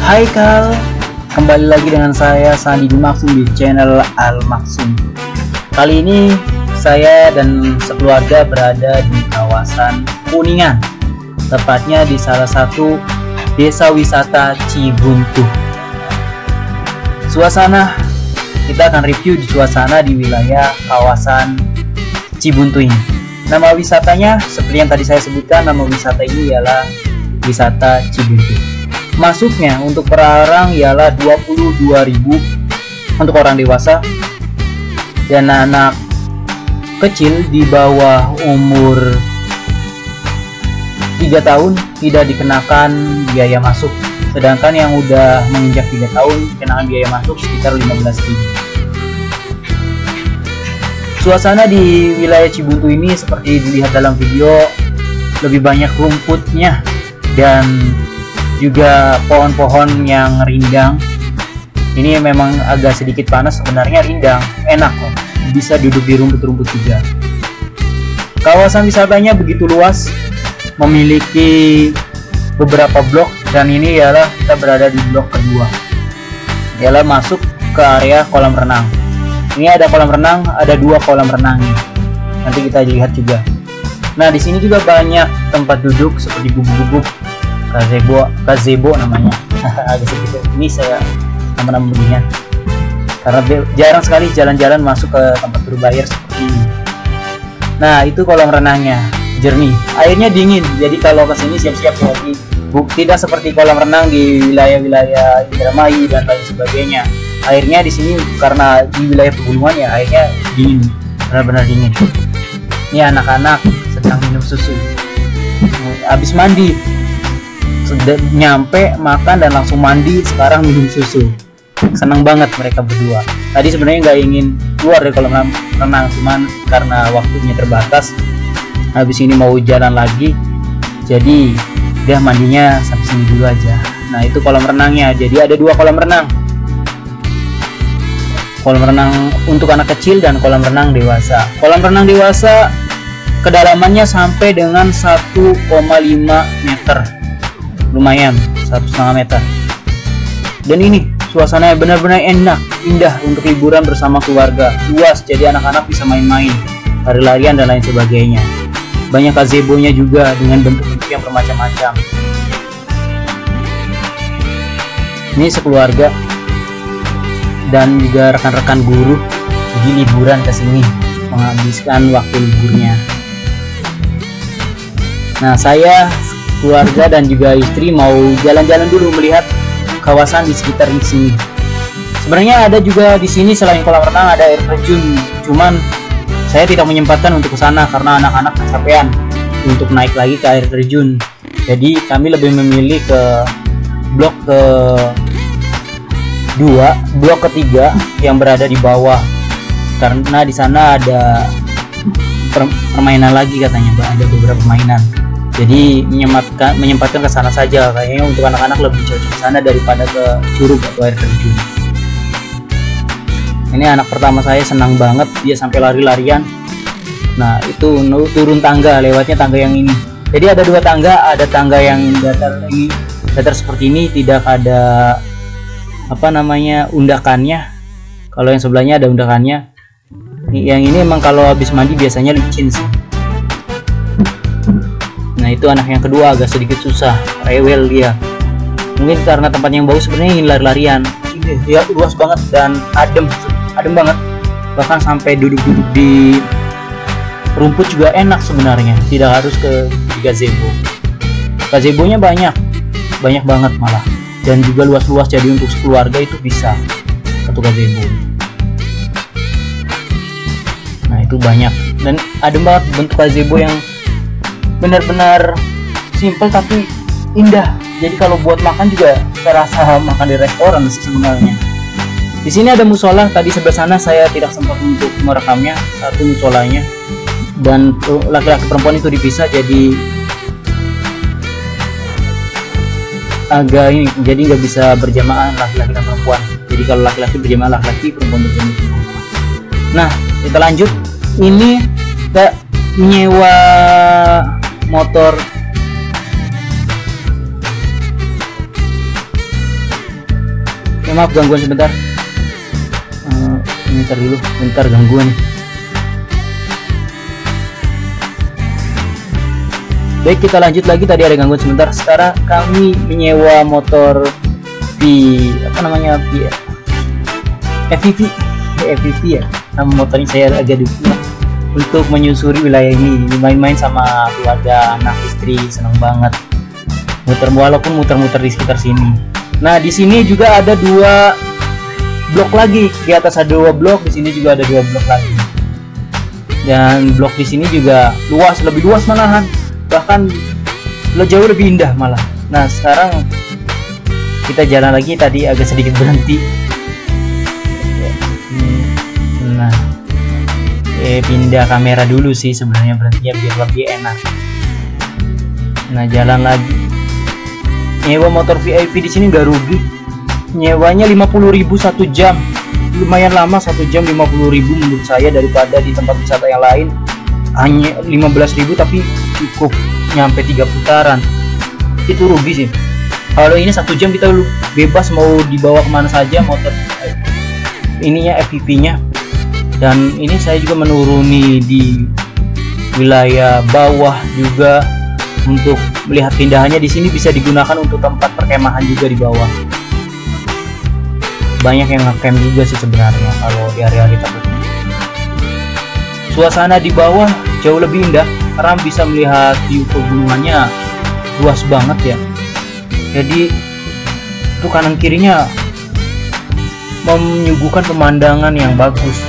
Hai Kal, kembali lagi dengan saya Sandi Maksum di channel Al Maksum. Kali ini saya dan sekeluarga berada di kawasan Kuningan, tepatnya di salah satu desa wisata Cibuntu. Suasana, kita akan review di suasana di wilayah kawasan Cibuntu ini. Nama wisatanya seperti yang tadi saya sebutkan, nama wisata ini ialah wisata Cibuntu. Masuknya untuk per orang ialah 22.000 untuk orang dewasa, dan anak kecil di bawah umur 3 tahun tidak dikenakan biaya masuk, sedangkan yang udah menginjak 3 tahun dikenakan biaya masuk sekitar 15.000. Suasana di wilayah Cibuntu ini seperti dilihat dalam video, lebih banyak rumputnya dan juga pohon-pohon yang rindang. Ini memang agak sedikit panas, sebenarnya rindang, enak kok, bisa duduk di rumput-rumput juga. Kawasan wisatanya begitu luas, memiliki beberapa blok, dan ini ialah kita berada di blok kedua, ialah masuk ke area kolam renang. Ini ada kolam renang, ada 2 kolam renang nih. Nanti kita lihat juga. Nah, di sini juga banyak tempat duduk seperti gubuk-gubuk, gazebo namanya. Agak sedikit ini saya nama-nama beginian, karena jarang sekali jalan-jalan masuk ke tempat berbayar seperti ini. Nah, itu kolam renangnya, jernih, airnya dingin, jadi kalau kesini siap-siap jadi tidak seperti kolam renang di wilayah-wilayah Indramayu dan lain sebagainya. Airnya di sini karena di wilayah pegunungan ya, airnya dingin, benar-benar dingin. Ini anak-anak sedang minum susu, habis mandi, sudah nyampe makan dan langsung mandi, sekarang minum susu. Senang banget mereka berdua. Tadi sebenarnya nggak ingin keluar dari kolam renang, cuman karena waktunya terbatas, habis ini mau jalan lagi, jadi udah mandinya sampai sini dulu aja. Nah, itu kolam renangnya. Jadi ada 2 kolam renang, kolam renang untuk anak kecil dan kolam renang dewasa. Kolam renang dewasa kedalamannya sampai dengan 1,5 meter, lumayan, 1,5 meter. Dan ini suasananya benar-benar enak, indah untuk liburan bersama keluarga. Luas, jadi anak-anak bisa main-main, lari-larian dan lain sebagainya. Banyak gazebo-nya juga dengan bentuk-bentuk yang bermacam-macam. Ini sekeluarga dan juga rekan-rekan guru jadi liburan ke sini, menghabiskan waktu liburnya. Nah, saya, keluarga dan juga istri mau jalan-jalan dulu melihat kawasan di sekitar di sini. Sebenarnya ada juga di sini selain kolam renang ada air terjun, cuman saya tidak menyempatkan untuk ke sana karena anak-anak kecapean untuk naik lagi ke air terjun. Jadi kami lebih memilih ke blok blok ketiga yang berada di bawah, karena di sana ada permainan lagi katanya, ada beberapa permainan. Jadi menyempatkan ke sana saja, kayaknya untuk anak-anak lebih cocok ke sana daripada ke curug atau air terjun. Ini anak pertama saya senang banget, dia sampai lari-larian. Nah, itu turun tangga, lewatnya tangga yang ini. Jadi ada 2 tangga, ada tangga yang datar seperti ini, tidak ada undakannya. Kalau yang sebelahnya ada undakannya. Yang ini emang kalau habis mandi biasanya licin sih. Nah, itu anak yang kedua agak sedikit susah, rewel dia. Mungkin karena tempatnya yang bagus, sebenarnya ingin lari-larian. Dia luas banget dan adem banget. Bahkan sampai duduk-duduk di rumput juga enak sebenarnya, tidak harus ke gazebo. Gazebonya banyak banget malah, dan juga luas-luas, jadi untuk sekeluarga itu bisa satu gazebo. Nah, itu banyak dan adem banget bentuk gazebo yang benar-benar simple tapi indah. Jadi kalau buat makan juga terasa makan di restoran sebenarnya. Di sini ada musola, tadi sebelah sana saya tidak sempat untuk merekamnya, satu musolanya, dan laki-laki perempuan itu dipisah, jadi agak ini, jadi nggak bisa berjamaah laki-laki dan perempuan. Jadi kalau laki-laki berjamaah laki-laki, perempuan berjamaah perempuan. Nah, kita lanjut. Ini kita menyewa motor Maaf gangguan sebentar. Bentar dulu, bentar gangguan. Baik, kita lanjut lagi. Tadi ada gangguan sebentar. Sekarang kami menyewa motor FPV ya. Nama motornya saya agak lupa. Untuk menyusuri wilayah ini, main-main sama keluarga, anak, istri, senang banget. Walaupun muter-muter di sekitar sini. Nah, di sini juga ada 2 blok lagi. Di atas ada 2 blok, di sini juga ada 2 blok lagi. Dan blok di sini juga luas, lebih luas malahan. Bahkan jauh lebih indah malah. Nah, sekarang kita jalan lagi. Tadi agak sedikit berhenti. Nah, pindah kamera dulu sih sebenarnya, berhentinya biar lebih enak. Nah, jalan lagi. Nyewa motor VIP di sini nggak rugi. Nyewanya 50.000 1 jam. Lumayan lama, 1 jam 50.000 menurut saya, daripada di tempat wisata yang lain hanya 15.000 tapi cukup nyampe 3 putaran. Itu rugi sih. Kalau ini 1 jam kita bebas mau dibawa kemana saja motor ininya, FPV-nya. Dan ini saya juga menuruni di wilayah bawah juga untuk melihat keindahannya. Di sini bisa digunakan untuk tempat perkemahan juga di bawah. Banyak yang ngecamp juga sih sebenarnya kalau di hari-hari tertentu. Suasana di bawah jauh lebih indah karena bisa melihat view pegunungannya luas banget ya. Jadi itu kanan kirinya menyuguhkan pemandangan yang bagus.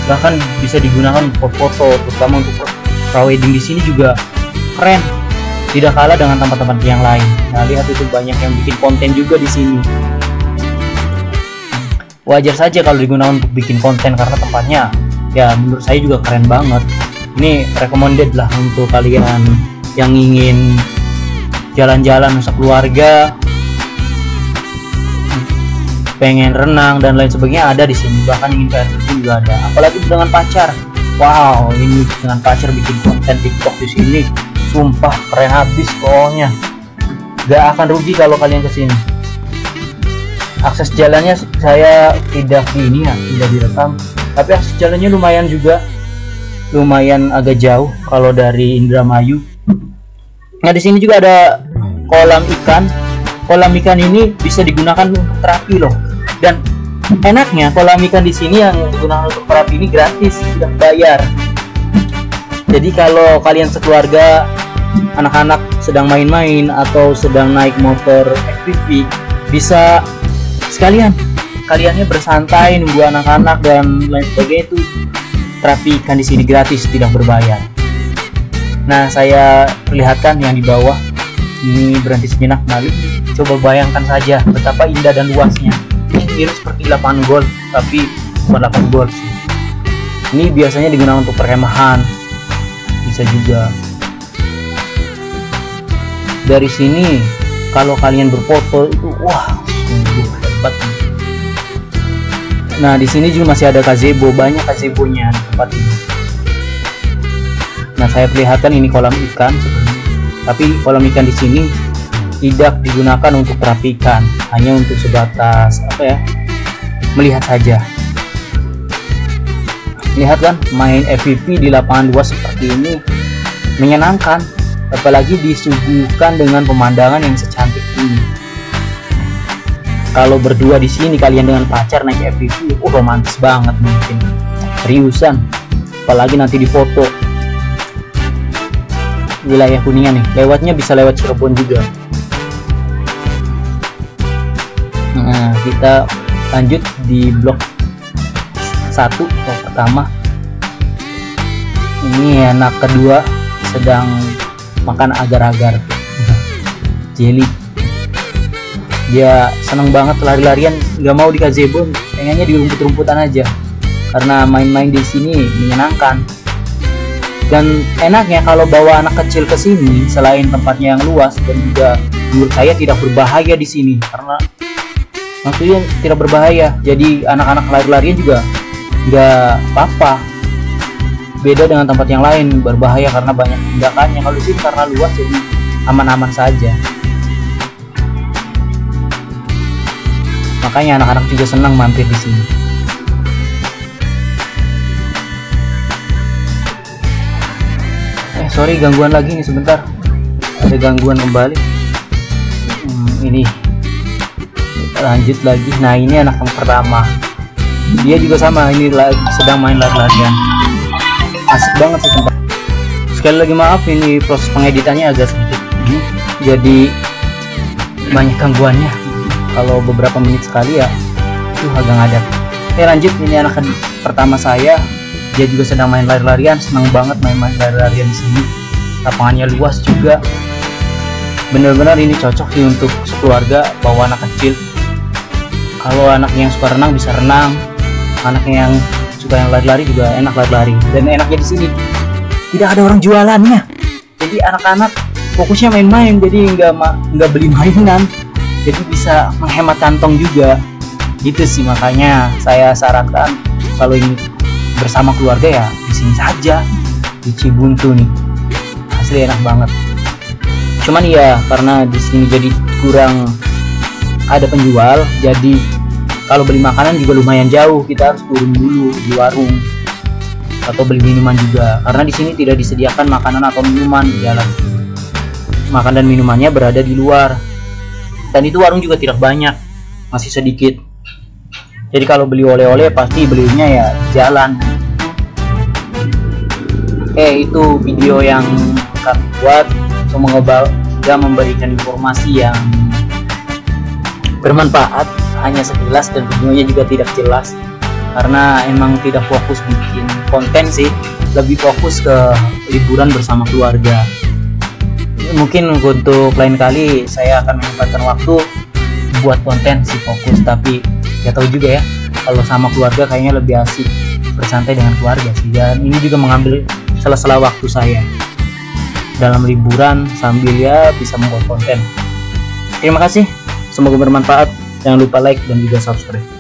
Bahkan bisa digunakan untuk foto, terutama untuk prawedding. Di sini juga keren, tidak kalah dengan tempat-tempat yang lain. Nah, lihat itu banyak yang bikin konten juga di sini. Wajar saja kalau digunakan untuk bikin konten karena tempatnya ya menurut saya juga keren banget. Ini recommended lah untuk kalian yang ingin jalan-jalan sekeluarga, pengen renang dan lain sebagainya, ada di sini. Bahkan ingin kayak itu juga ada. Apalagi dengan pacar. Wow, ini dengan pacar bikin konten TikTok di sini, sumpah keren habis pokoknya. Gak akan rugi kalau kalian kesini. Akses jalannya saya tidak direkam, tapi akses jalannya lumayan juga, lumayan agak jauh kalau dari Indramayu. Nah, di sini juga ada kolam ikan. Kolam ikan ini bisa digunakan untuk terapi loh. Dan enaknya kolam ikan di sini yang digunakan untuk terapi ini gratis, tidak bayar. Jadi kalau kalian sekeluarga, anak-anak sedang main-main atau sedang naik motor FPV, bisa sekalian kaliannya bersantai nunggu anak-anak dan lain sebagainya. Itu terapi ikan di sini gratis, tidak berbayar. Nah, saya perlihatkan yang di bawah. Ini berhenti sejenak kembali. Coba bayangkan saja betapa indah dan luasnya. Ini mirip seperti lapangan golf, tapi bukan lapangan golf sih. Ini biasanya digunakan untuk perkemahan. Bisa juga. Dari sini kalau kalian berfoto itu wah, sungguh hebat. Nah, di sini juga masih ada gazebo, banyak gazebonya di tempat ini. Nah, saya perlihatkan ini kolam ikan sebenarnya. Tapi kolam ikan di sini tidak digunakan untuk terapi ikan, hanya untuk sebatas melihat saja. Lihat kan, main FPV di lapangan luas seperti ini menyenangkan, apalagi disuguhkan dengan pemandangan yang secantik ini. Kalau berdua di sini kalian dengan pacar naik FPV, romantis banget mungkin, seriusan. Apalagi nanti di foto. Wilayah Kuningan nih, lewatnya bisa lewat Cirebon juga. Nah, kita lanjut di blok 1, blok pertama. Ini anak kedua sedang makan agar-agar jelly. Dia seneng banget lari-larian, nggak mau di gazebo, pengennya di rumput-rumputan aja karena main-main di sini menyenangkan. Dan enaknya kalau bawa anak kecil ke sini, selain tempatnya yang luas dan juga menurut saya tidak berbahaya di sini, karena maksudnya tidak berbahaya. Jadi anak-anak lari-larian juga nggak apa-apa. Beda dengan tempat yang lain berbahaya karena banyak tindakannya. Kalau di sini karena luas jadi aman-aman saja. Makanya anak-anak juga senang mampir di sini. Sorry gangguan lagi nih sebentar. Ada gangguan kembali. Ini kita lanjut lagi. Nah ini anak yang pertama. Dia juga sama, ini sedang main lari-larian. Asik banget sih tempat. Sekali lagi maaf, ini proses pengeditannya agak sedikit jadi banyak gangguannya. Kalau beberapa menit sekali ya itu agak ngadat. Lanjut, ini anak pertama saya. Dia juga sedang main lari-larian, senang banget main lari-larian di sini. Lapangannya luas juga. Benar-benar ini cocok sih untuk sekeluarga bawa anak kecil. Kalau anaknya yang suka renang bisa renang, anaknya yang suka yang lari-lari juga enak lari-lari. Dan enaknya di sini tidak ada orang jualannya. Jadi anak-anak fokusnya main-main, jadi nggak beli mainan. Jadi bisa menghemat kantong juga. Gitu sih, makanya saya sarankan kalau ini bersama keluarga ya di sini saja, di Cibuntu nih. Asli enak banget. Cuman ya karena di sini jadi kurang ada penjual, jadi kalau beli makanan juga lumayan jauh, kita harus turun dulu di warung atau beli minuman juga, karena di sini tidak disediakan makanan atau minuman di jalan. Makan dan minumannya berada di luar, dan itu warung juga tidak banyak, masih sedikit. Jadi kalau beli oleh-oleh pasti belinya ya di jalan. Itu video yang kami buat, semoga memberikan informasi yang bermanfaat, hanya sekilas, dan videonya juga tidak jelas karena emang tidak fokus bikin konten sih, lebih fokus ke liburan bersama keluarga. Mungkin untuk lain kali saya akan menyempatkan waktu buat konten sih fokus, tapi ya tahu juga ya, kalau sama keluarga kayaknya lebih asik bersantai dengan keluarga sih. Dan ini juga mengambil sela-sela waktu saya dalam liburan sambil ya bisa membuat konten. Terima kasih, semoga bermanfaat. Jangan lupa like dan juga subscribe.